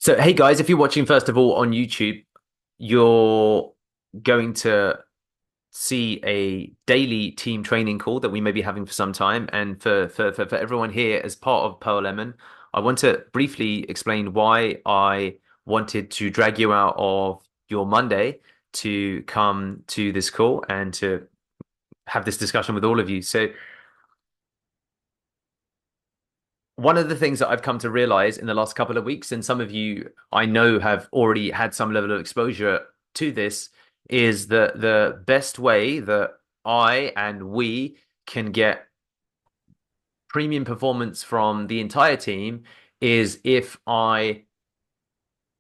So, hey guys, if you're watching first of all on YouTube, you're going to see a daily team training call that we may be having for some time. And for everyone here as part of Pearl Lemon, I want to briefly explain why I wanted to drag you out of your Monday to come to this call and to have this discussion with all of you. So, one of the things that I've come to realize in the last couple of weeks, and some of you I know have already had some level of exposure to this, is that the best way that I and we can get premium performance from the entire team is if I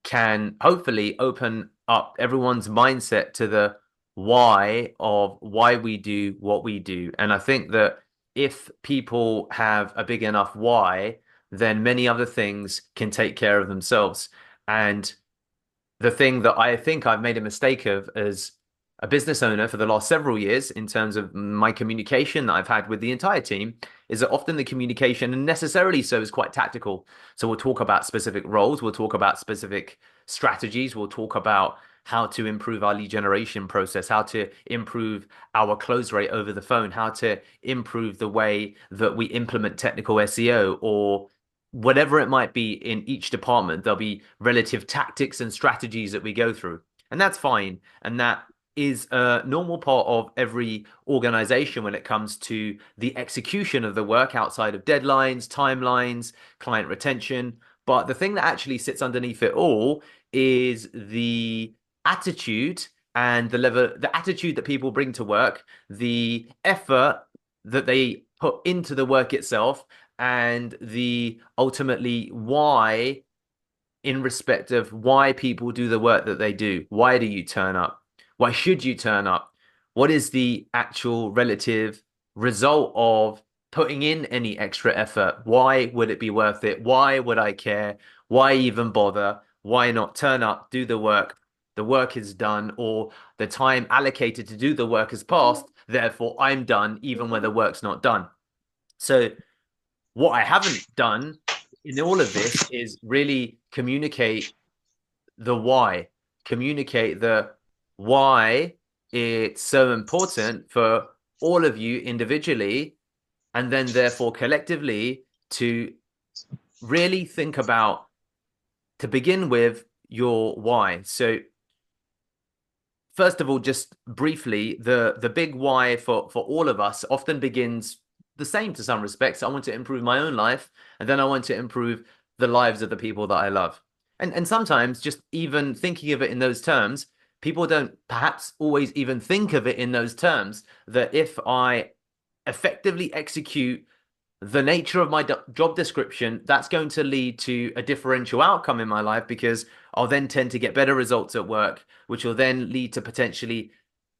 can hopefully open up everyone's mindset to the why of why we do what we do. And I think that if people have a big enough why, then many other things can take care of themselves. And the thing that I think I've made a mistake of as a business owner for the last several years in terms of my communication that I've had with the entire team is that often the communication, and necessarily so, is quite tactical. So we'll talk about specific roles, we'll talk about specific strategies, we'll talk about how to improve our lead generation process, how to improve our close rate over the phone, how to improve the way that we implement technical SEO or whatever it might be in each department. There'll be relative tactics and strategies that we go through. And that's fine. And that is a normal part of every organization when it comes to the execution of the work outside of deadlines, timelines, client retention. But the thing that actually sits underneath it all is the attitude and the attitude that people bring to work, the effort that they put into the work itself, and the ultimately why in respect of why people do the work that they do. Why do you turn up? Why should you turn up? What is the actual relative result of putting in any extra effort? Why would it be worth it? Why would I care? Why even bother? Why not turn up, do the work? The work is done, or the time allocated to do the work has passed. Therefore, I'm done, even when the work's not done. So, what I haven't done in all of this is really communicate the why, communicate the why it's so important for all of you individually and then therefore collectively to really think about, to begin with, your why. So first of all, just briefly, the big why for all of us often begins the same to some respects. I want to improve my own life, and then I want to improve the lives of the people that I love. And sometimes just even thinking of it in those terms, people don't perhaps always even think of it in those terms, that if I effectively execute the nature of my job description, that's going to lead to a differential outcome in my life because I'll then tend to get better results at work, which will then lead to potentially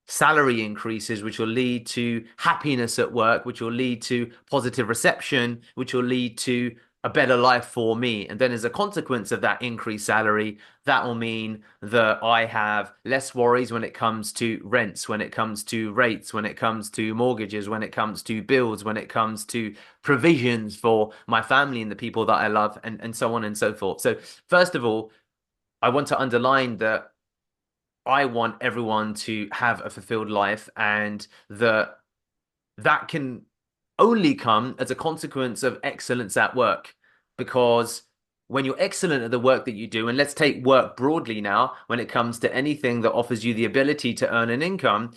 salary increases, which will lead to happiness at work, which will lead to positive reception, which will lead to a better life for me. And then as a consequence of that increased salary, that will mean that I have less worries when it comes to rents, when it comes to rates, when it comes to mortgages, when it comes to bills, when it comes to provisions for my family and the people that I love, and so on and so forth. So, first of all, I want to underline that I want everyone to have a fulfilled life and that can only come as a consequence of excellence at work. Because when you're excellent at the work that you do, and let's take work broadly now, when it comes to anything that offers you the ability to earn an income,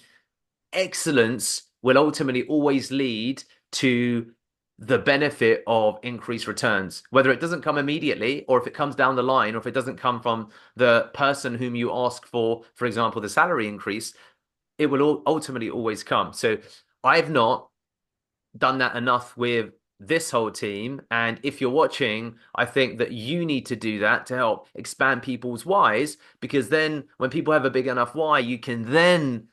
excellence will ultimately always lead to the benefit of increased returns, whether it doesn't come immediately or if it comes down the line, or if it doesn't come from the person whom you ask for example, the salary increase, it will ultimately always come. So I've not done that enough with this whole team. And if you're watching, I think that you need to do that to help expand people's whys, because then when people have a big enough why, you can then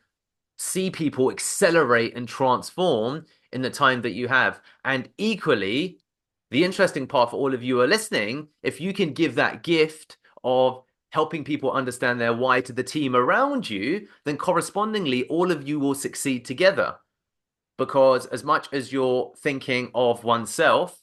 see people accelerate and transform in the time that you have. And equally, the interesting part for all of you who are listening, if you can give that gift of helping people understand their why to the team around you, then correspondingly, all of you will succeed together. Because as much as you're thinking of oneself,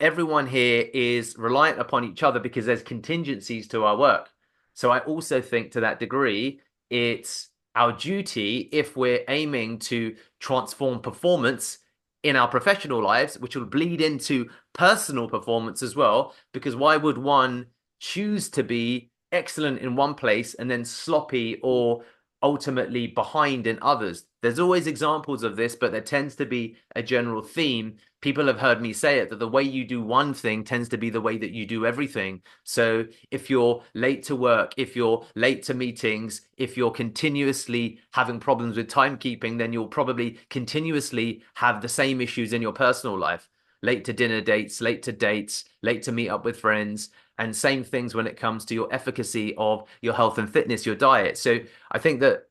everyone here is reliant upon each other because there's contingencies to our work. So I also think to that degree, it's our duty if we're aiming to transform performance in our professional lives, which will bleed into personal performance as well. Because why would one choose to be excellent in one place and then sloppy or ultimately behind in others? There's always examples of this, but there tends to be a general theme. People have heard me say it that the way you do one thing tends to be the way that you do everything. So if you're late to work, if you're late to meetings, if you're continuously having problems with timekeeping, then you'll probably continuously have the same issues in your personal life. Late to dinner dates, late to dates, late to meet up with friends, and same things when it comes to your efficacy of your health and fitness, your diet. So I think that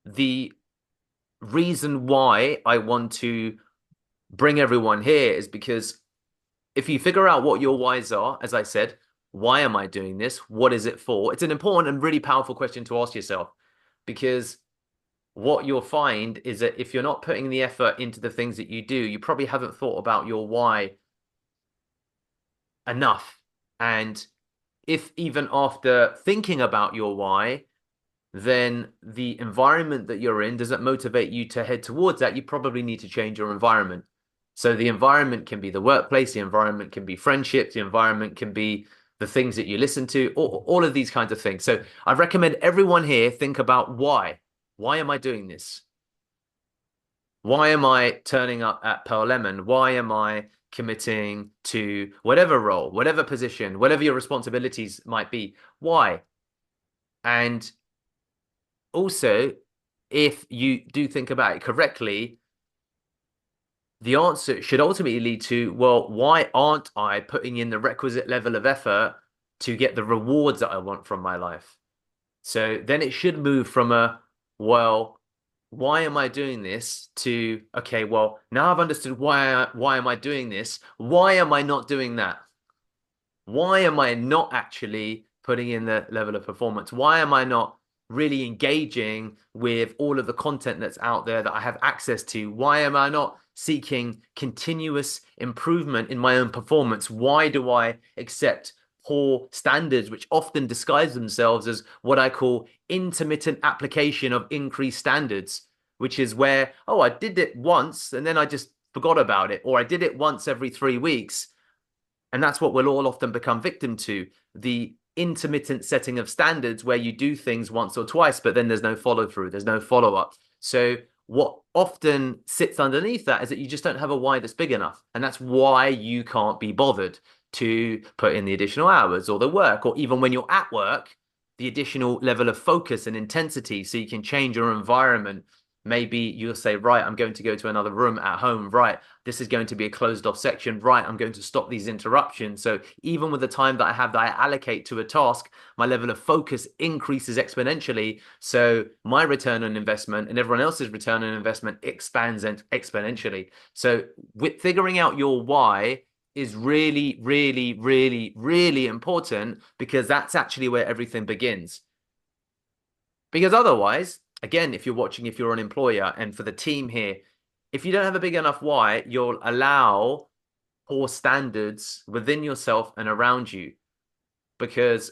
the reason why I want to bring everyone here is because if you figure out what your whys are, as I said, why am I doing this? What is it for? It's an important and really powerful question to ask yourself because what you'll find is that if you're not putting the effort into the things that you do, you probably haven't thought about your why enough. And if even after thinking about your why, then the environment that you're in doesn't motivate you to head towards that, you probably need to change your environment. So the environment can be the workplace, the environment can be friendships, the environment can be the things that you listen to, all of these kinds of things. So I recommend everyone here think about why. Why am I doing this? Why am I turning up at Pearl Lemon? Why am I committing to whatever role, whatever position, whatever your responsibilities might be? Why? And also, if you do think about it correctly, the answer should ultimately lead to, well, why aren't I putting in the requisite level of effort to get the rewards that I want from my life? So then it should move from well, why am I doing this to, okay, well, now I've understood why am I doing this? Why am I not doing that? Why am I not actually putting in the level of performance? Why am I not really engaging with all of the content that's out there that I have access to? Why am I not seeking continuous improvement in my own performance? Why do I accept poor standards, which often disguise themselves as what I call intermittent application of increased standards, which is where, oh, I did it once and then I just forgot about it, or I did it once every 3 weeks. And that's what we'll all often become victim to, the intermittent setting of standards where you do things once or twice, but then there's no follow through, there's no follow up. So what often sits underneath that is that you just don't have a why that's big enough. And that's why you can't be bothered to put in the additional hours or the work, or even when you're at work, the additional level of focus and intensity so you can change your environment. Maybe you'll say, right, I'm going to go to another room at home. Right, this is going to be a closed off section. Right, I'm going to stop these interruptions. So even with the time that I have that I allocate to a task, my level of focus increases exponentially. So my return on investment and everyone else's return on investment expands exponentially. So with figuring out your why is really, really, really, really important because that's actually where everything begins. Because otherwise, again, if you're watching, if you're an employer, and for the team here, if you don't have a big enough why, you'll allow poor standards within yourself and around you. Because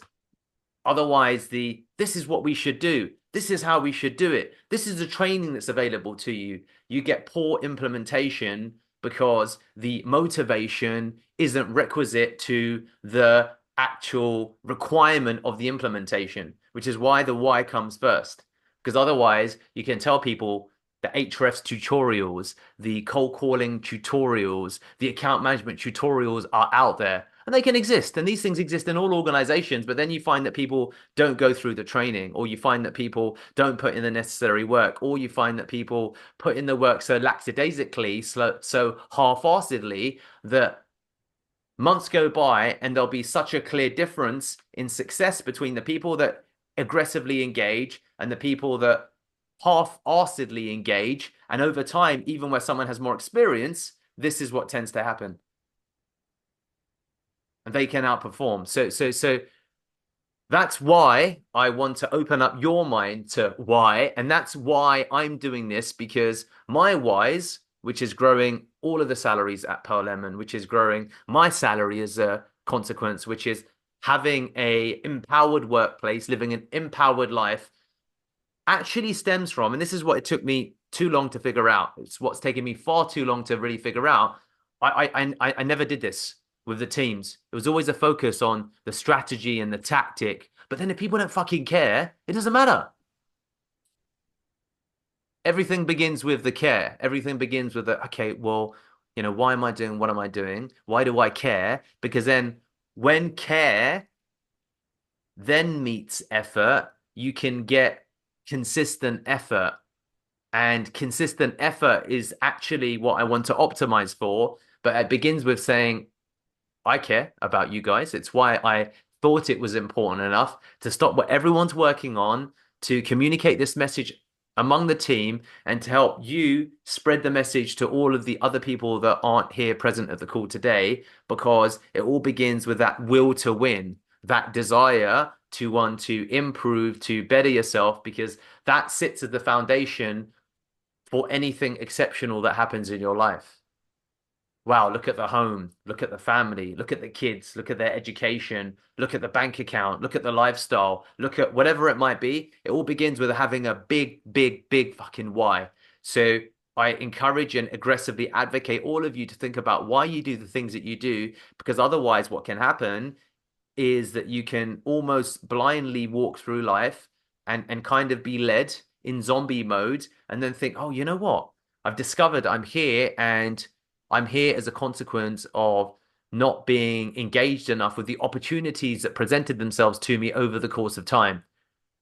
otherwise, this is what we should do. This is how we should do it. This is the training that's available to you. You get poor implementation because the motivation isn't requisite to the actual requirement of the implementation, which is why the why comes first. Because otherwise, you can tell people the Hrefs tutorials, the cold calling tutorials, the account management tutorials are out there and they can exist. And these things exist in all organizations. But then you find that people don't go through the training, or you find that people don't put in the necessary work, or you find that people put in the work so lackadaisically, so half-assedly that months go by and there'll be such a clear difference in success between the people that aggressively engage and the people that half-assedly engage. And over time, even where someone has more experience, this is what tends to happen. And they can outperform. So that's why I want to open up your mind to why. And that's why I'm doing this, because my whys which is growing all of the salaries at Pearl Lemon, which is growing my salary as a consequence, which is having a empowered workplace, living an empowered life, actually stems from, and this is what it took me too long to figure out. It's what's taken me far too long to really figure out. I never did this with the teams. It was always a focus on the strategy and the tactic. But then if people don't fucking care, it doesn't matter. Everything begins with the care. Everything begins with the, okay, well, why am I doing what am I doing? Why do I care? Because then when care then meets effort, you can get consistent effort. And consistent effort is actually what I want to optimize for. But it begins with saying, I care about you guys. It's why I thought it was important enough to stop what everyone's working on, to communicate this message among the team, and to help you spread the message to all of the other people that aren't here present at the call today, because it all begins with that will to win, that desire to want to improve, to better yourself, because that sits at the foundation for anything exceptional that happens in your life. Wow, look at the home, look at the family, look at the kids, look at their education, look at the bank account, look at the lifestyle, look at whatever it might be. It all begins with having a big, big, big fucking why. So I encourage and aggressively advocate all of you to think about why you do the things that you do, because otherwise, what can happen is that you can almost blindly walk through life and kind of be led in zombie mode and then think, oh, you know what? I've discovered I'm here, and I'm here as a consequence of not being engaged enough with the opportunities that presented themselves to me over the course of time.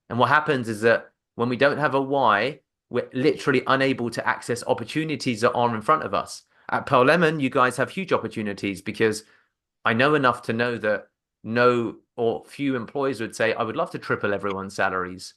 And what happens is that when we don't have a why, we're literally unable to access opportunities that are in front of us. At Pearl Lemon, you guys have huge opportunities because I know enough to know that no or few employees would say, I would love to triple everyone's salaries.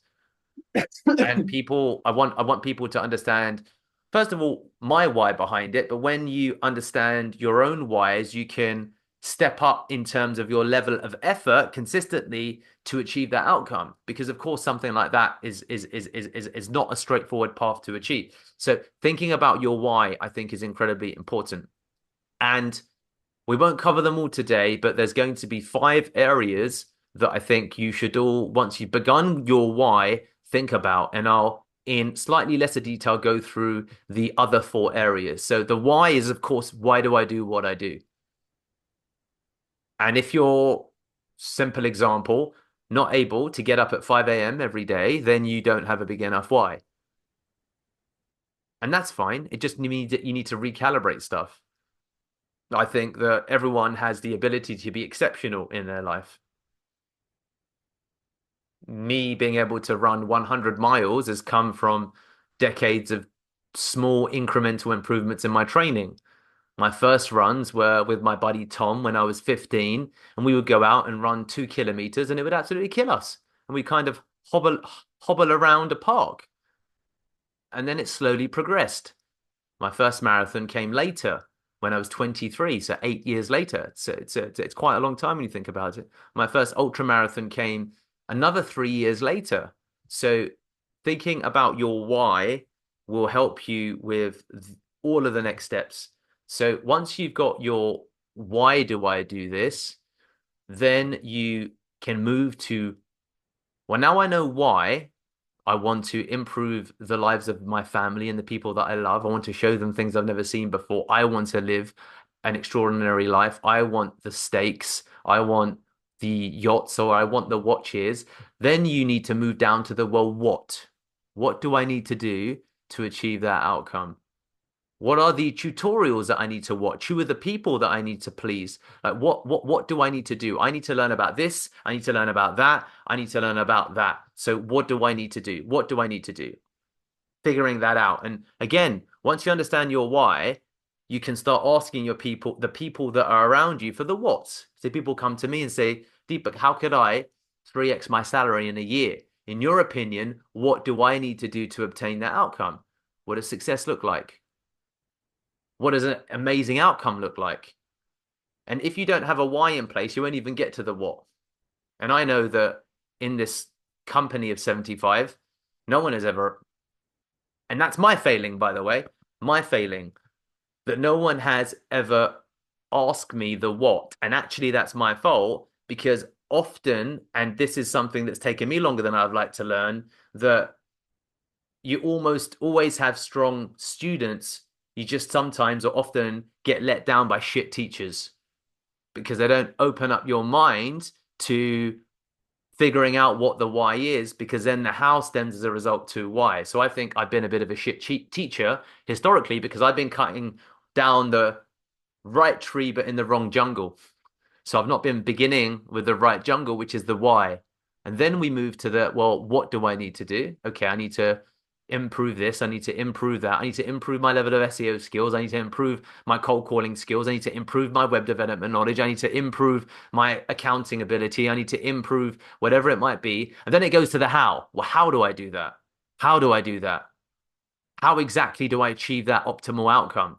And I want people to understand, first of all, my why behind it. But when you understand your own whys, you can step up in terms of your level of effort consistently to achieve that outcome. Because of course, something like that is not a straightforward path to achieve. So thinking about your why, I think, is incredibly important. And we won't cover them all today, but there's going to be 5 areas that I think you should all, once you've begun your why, think about. And I'll, in slightly lesser detail, go through the other 4 areas. So the why is, of course, why do I do what I do? And if you're, simple example, not able to get up at 5 a.m. every day, then you don't have a big enough why. And that's fine. It just means that you need to recalibrate stuff. I think that everyone has the ability to be exceptional in their life. Me being able to run 100 miles has come from decades of small incremental improvements in my training. My first runs were with my buddy Tom when I was 15, and we would go out and run 2 kilometers, and it would absolutely kill us. And we kind of hobble around a park. And then it slowly progressed. My first marathon came later when I was 23, so 8 years later. It's quite a long time when you think about it. My first ultra marathon came another 3 years later. So thinking about your why will help you with all of the next steps. So once you've got your why do I do this, then you can move to, well, now I know why. I want to improve the lives of my family and the people that I love. I want to show them things I've never seen before. I want to live an extraordinary life. I want the stakes. I want the yachts, or I want the watches. Then you need to move down to the, well, what? What do I need to do to achieve that outcome? What are the tutorials that I need to watch? Who are the people that I need to please? Like what do I need to do? I need to learn about this. I need to learn about that. I need to learn about that. So what do I need to do? What do I need to do? Figuring that out. And again, once you understand your why, you can start asking your people, the people that are around you, for the what's. So people come to me and say, Deepak, how could I 3x my salary in a year? In your opinion, what do I need to do to obtain that outcome? What does success look like? What does an amazing outcome look like? And if you don't have a why in place, you won't even get to the what. And I know that in this company of 75, no one has ever, and that's my failing, by the way, my failing. that no one has ever asked me the what. And actually, that's my fault because often, and this is something that's taken me longer than I'd like to learn, that you almost always have strong students. You just sometimes or often get let down by shit teachers because they don't open up your mind to figuring out what the why is, because then the how stems as a result to why. So I think I've been a bit of a shit teacher historically because I've been cutting down the right tree but in the wrong jungle. So I've not been beginning with the right jungle, which is the why. And then we move to the, well, what do I need to do? Okay, I need to improve this. I need to improve that. I need to improve my level of SEO skills. I need to improve my cold calling skills. I need to improve my web development knowledge. I need to improve my accounting ability. I need to improve whatever it might be. And then it goes to the how. Well, how do I do that? How do I do that? How exactly do I achieve that optimal outcome?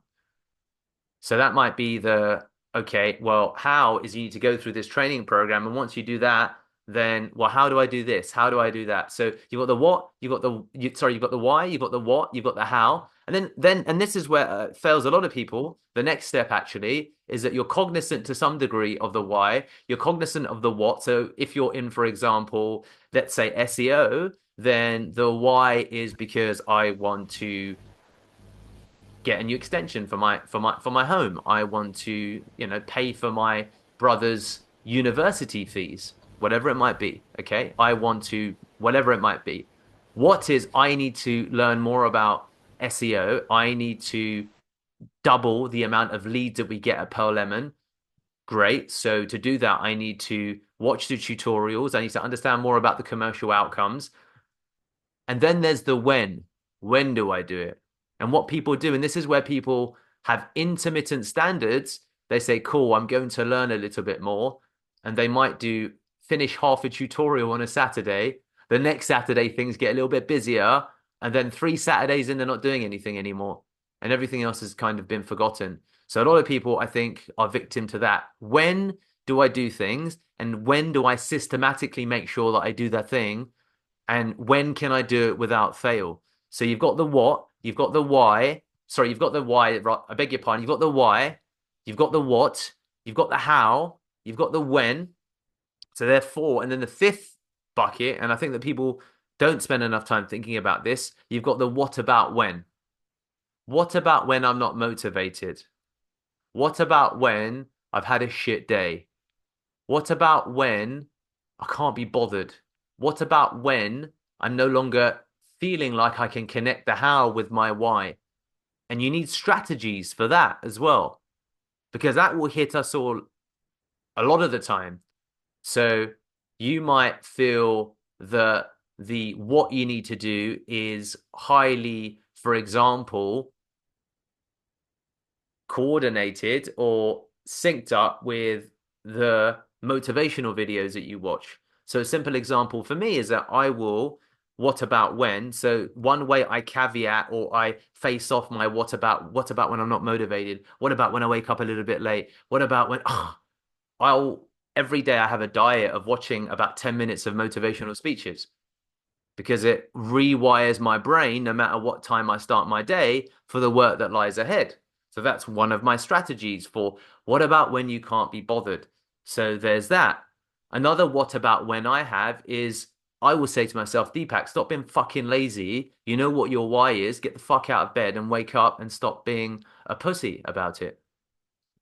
So that might be the, okay, well, how is you need to go through this training program. And once you do that, then, well, how do I do this? How do I do that? So you've got the what, you've got the why, you've got the what, you've got the how. And and this is where it fails a lot of people. The next step actually is that you're cognizant to some degree of the why, you're cognizant of the what. So if you're in, for example, let's say SEO, then the why is because I want to get a new extension for my home. I want to, pay for my brother's university fees, whatever it might be. Okay. I want to, whatever it might be. What is, I need to learn more about SEO. I need to double the amount of leads that we get at Pearl Lemon. Great. So to do that, I need to watch the tutorials. I need to understand more about the commercial outcomes. And then there's the when. When do I do it? And what people do, and this is where people have intermittent standards. They say, cool, I'm going to learn a little bit more. And they might do finish half a tutorial on a Saturday. The next Saturday, things get a little bit busier. And then 3 Saturdays in, they're not doing anything anymore. And everything else has kind of been forgotten. So a lot of people, I think, are victim to that. When do I do things? And when do I systematically make sure that I do that thing? And when can I do it without fail? So you've got the what, you've got the why. Sorry, you've got the why. I beg your pardon. You've got the why, you've got the what, you've got the how, you've got the when. So they're four. And then the fifth bucket, and I think that people don't spend enough time thinking about this, you've got the what about when. What about when I'm not motivated? What about when I've had a shit day? What about when I can't be bothered? What about when I'm no longer feeling like I can connect the how with my why? And you need strategies for that as well, because that will hit us all a lot of the time. So you might feel that the what you need to do is highly, for example, coordinated or synced up with the motivational videos that you watch. So a simple example for me is that I will what about when? So one way I caveat or I face off my what about when I'm not motivated? What about when I wake up a little bit late? What about when I'll every day I have a diet of watching about 10 minutes of motivational speeches because it rewires my brain no matter what time I start my day for the work that lies ahead. So that's one of my strategies for what about when you can't be bothered? So there's that. Another what about when I have is I will say to myself, Deepak, stop being fucking lazy. You know what your why is. Get the fuck out of bed and wake up and stop being a pussy about it.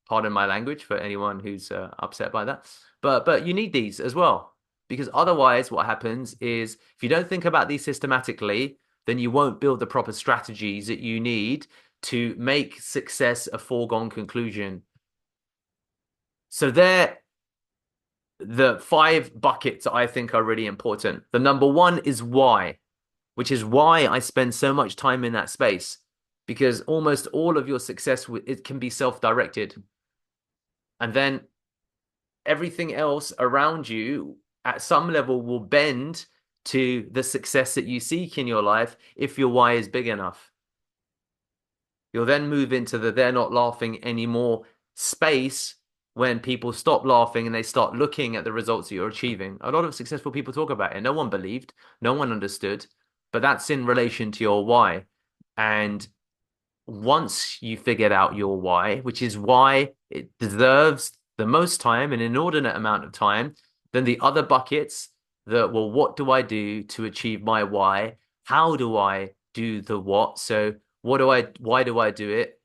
Pardon my language for anyone who's upset by that. But you need these as well because otherwise, what happens is if you don't think about these systematically, then you won't build the proper strategies that you need to make success a foregone conclusion. So they're the five buckets I think are really important. The number one is why, which is why I spend so much time in that space because almost all of your success it can be self-directed. And then everything else around you at some level will bend to the success that you seek in your life if your why is big enough. You'll then move into the they're not laughing anymore space when people stop laughing and they start looking at the results that you're achieving. A lot of successful people talk about it. No one believed, no one understood, but that's in relation to your why. And once you figured out your why, which is why it deserves the most time, an inordinate amount of time, then the other buckets that, well, what do I do to achieve my why? How do I do the what? So why do I do it?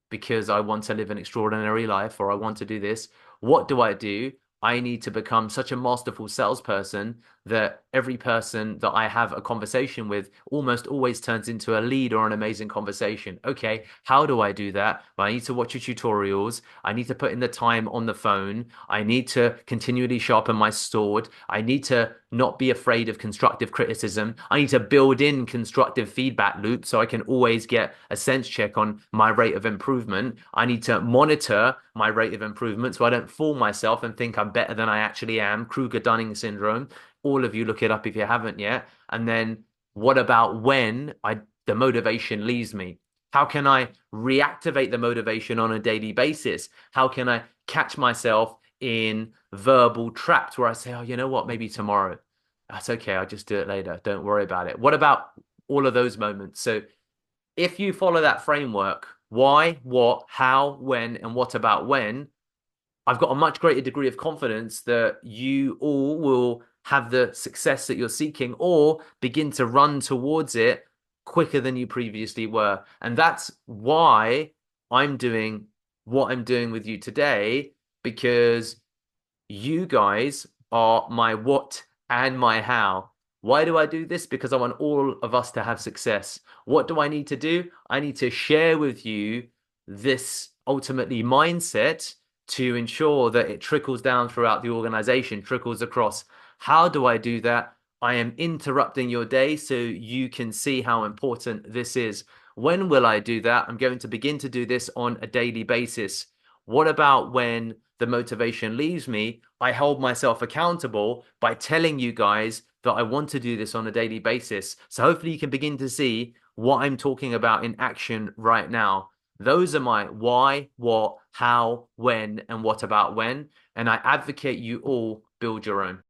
Because I want to live an extraordinary life or I want to do this. What do I do? I need to become such a masterful salesperson that every person that I have a conversation with almost always turns into a lead or an amazing conversation. Okay, how do I do that? Well, I need to watch your tutorials. I need to put in the time on the phone. I need to continually sharpen my sword. I need to not be afraid of constructive criticism. I need to build in constructive feedback loops so I can always get a sense check on my rate of improvement. I need to monitor my rate of improvement so I don't fool myself and think I'm better than I actually am. Kruger-Dunning syndrome. All of you look it up if you haven't yet. And then what about when the motivation leaves me? How can I reactivate the motivation on a daily basis? How can I catch myself in verbal traps where I say, oh, you know what, maybe tomorrow. That's okay. I'll just do it later. Don't worry about it. What about all of those moments? So if you follow that framework, why, what, how, when, and what about when, I've got a much greater degree of confidence that you all will have the success that you're seeking or begin to run towards it quicker than you previously were. And that's why I'm doing what I'm doing with you today, because you guys are my what and my how. Why do I do this? Because I want all of us to have success. What do I need to do? I need to share with you this ultimately mindset to ensure that it trickles down throughout the organization, trickles across. How do I do that? I am interrupting your day so you can see how important this is. When will I do that? I'm going to begin to do this on a daily basis. What about when the motivation leaves me? I hold myself accountable by telling you guys that I want to do this on a daily basis. So hopefully you can begin to see what I'm talking about in action right now. Those are my why, what, how, when, and what about when. And I advocate you all build your own.